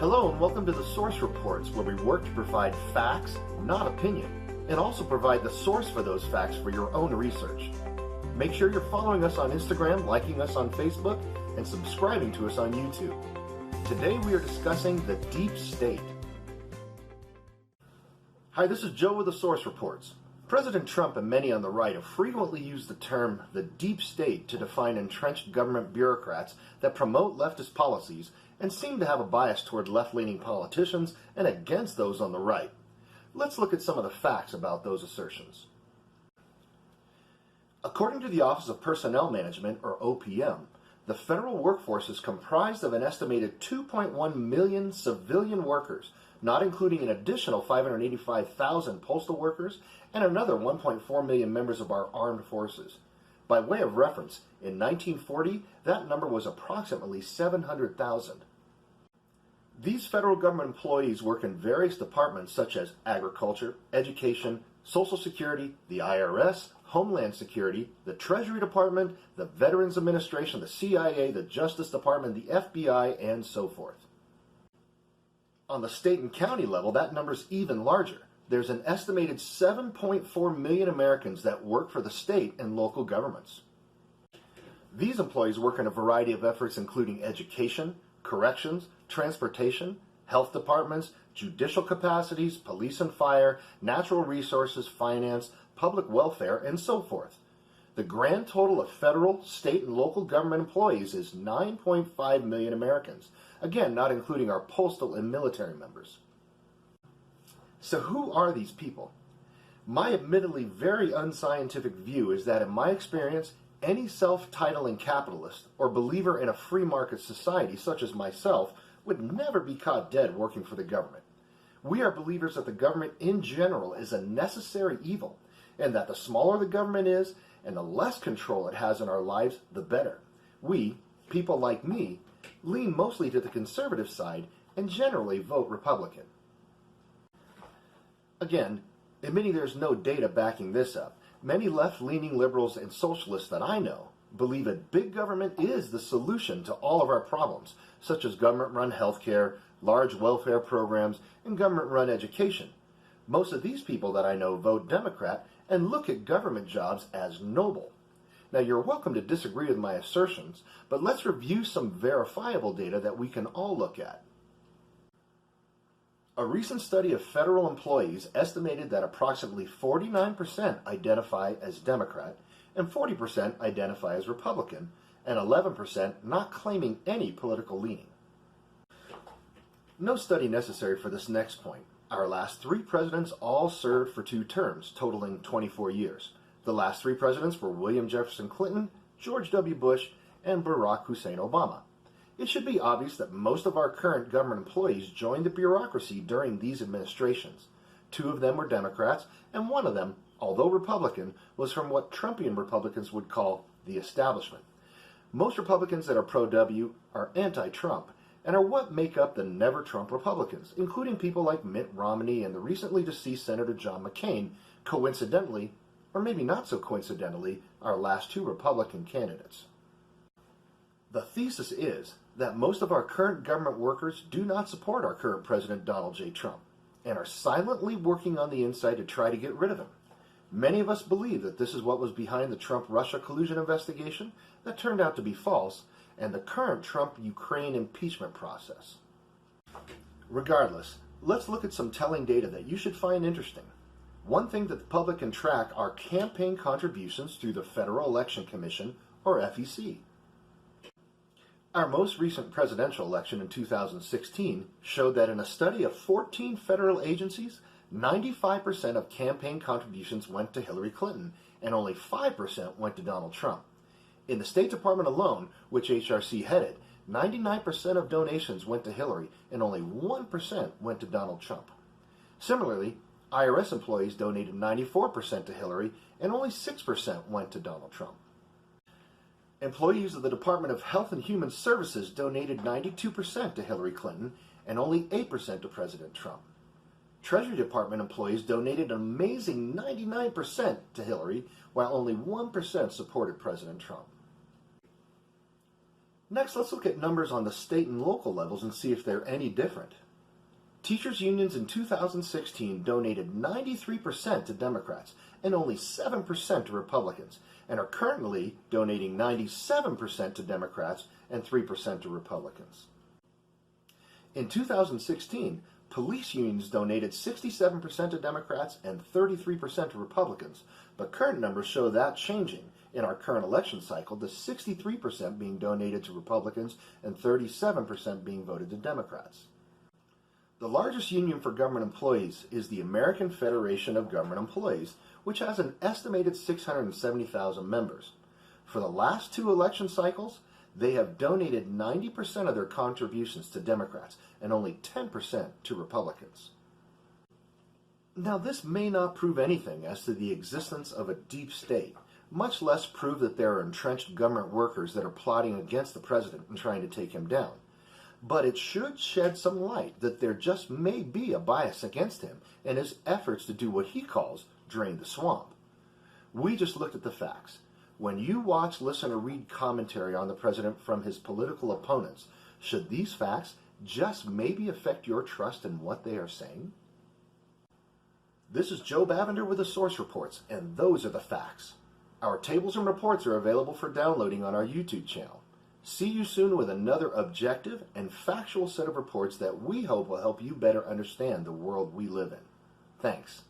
Hello and welcome to the Source Reports, where we work to provide facts, not opinion, and also provide the source for those facts for your own research. Make sure you're following us on Instagram, liking us on Facebook, and subscribing to us on YouTube. Today we are discussing the deep state. Hi, this is Joe with the Source Reports. President Trump and many on the right have frequently used the term the deep state to define entrenched government bureaucrats that promote leftist policies and seem to have a bias toward left-leaning politicians and against those on the right. Let's look at some of the facts about those assertions. According to the Office of Personnel Management, or OPM, the federal workforce is comprised of an estimated 2.1 million civilian workers, not including an additional 585,000 postal workers and another 1.4 million members of our armed forces. By way of reference, in 1940, that number was approximately 700,000. These federal government employees work in various departments such as agriculture, education, Social Security, the IRS, Homeland Security, the Treasury Department, the Veterans Administration, the CIA, the Justice Department, the FBI, and so forth. On the state and county level, that number's even larger. There's an estimated 7.4 million Americans that work for the state and local governments. These employees work in a variety of efforts including education, corrections, transportation, health departments, judicial capacities, police and fire, natural resources, finance, public welfare, and so forth. The grand total of federal, state, and local government employees is 9.5 million Americans, again not including our postal and military members. So who are these people? My admittedly very unscientific view is that in my experience, any self-titling capitalist or believer in a free market society such as myself would never be caught dead working for the government. We are believers that the government in general is a necessary evil, and that the smaller the government is and the less control it has in our lives, the better. We, people like me, lean mostly to the conservative side and generally vote Republican. Again, admitting there's no data backing this up, many left-leaning liberals and socialists that I know believe that big government is the solution to all of our problems, such as government-run healthcare, large welfare programs, and government-run education. Most of these people that I know vote Democrat and look at government jobs as noble. Now, you're welcome to disagree with my assertions, but let's review some verifiable data that we can all look at. A recent study of federal employees estimated that approximately 49% identify as Democrat and 40% identify as Republican, and 11% not claiming any political leaning. No study necessary for this next point. Our last three presidents all served for 2 terms, totaling 24 years. The last 3 presidents were William Jefferson Clinton, George W. Bush, and Barack Hussein Obama. It should be obvious that most of our current government employees joined the bureaucracy during these administrations. 2 of them were Democrats, and 1 of them, although Republican, was from what Trumpian Republicans would call the establishment. Most Republicans that are pro-W are anti-Trump, and are what make up the never-Trump Republicans, including people like Mitt Romney and the recently deceased Senator John McCain, coincidentally, or maybe not so coincidentally, our last 2 Republican candidates. The thesis is that most of our current government workers do not support our current President Donald J. Trump, and are silently working on the inside to try to get rid of him. Many of us believe that this is what was behind the Trump-Russia collusion investigation that turned out to be false, and the current Trump-Ukraine impeachment process. Regardless, let's look at some telling data that you should find interesting. One thing that the public can track are campaign contributions through the Federal Election Commission, or FEC. Our most recent presidential election in 2016 showed that in a study of 14 federal agencies, 95% of campaign contributions went to Hillary Clinton, and only 5% went to Donald Trump. In the State Department alone, which HRC headed, 99% of donations went to Hillary, and only 1% went to Donald Trump. Similarly, IRS employees donated 94% to Hillary, and only 6% went to Donald Trump. Employees of the Department of Health and Human Services donated 92% to Hillary Clinton, and only 8% to President Trump. Treasury Department employees donated an amazing 99% to Hillary, while only 1% supported President Trump. Next, let's look at numbers on the state and local levels and see if they're any different. Teachers' unions in 2016 donated 93% to Democrats and only 7% to Republicans, and are currently donating 97% to Democrats and 3% to Republicans. In 2016, police unions donated 67% to Democrats and 33% to Republicans, but current numbers show that changing in our current election cycle to 63% being donated to Republicans and 37% being voted to Democrats. The largest union for government employees is the American Federation of Government Employees, which has an estimated 670,000 members. For the last 2 election cycles, they have donated 90% of their contributions to Democrats and only 10% to Republicans. Now, this may not prove anything as to the existence of a deep state, much less prove that there are entrenched government workers that are plotting against the president and trying to take him down. But it should shed some light that there just may be a bias against him and his efforts to do what he calls drain the swamp. We just looked at the facts. When you watch, listen, or read commentary on the president from his political opponents, should these facts just maybe affect your trust in what they are saying? This is Joe Bavender with the Source Reports, and those are the facts. Our tables and reports are available for downloading on our YouTube channel. See you soon with another objective and factual set of reports that we hope will help you better understand the world we live in. Thanks.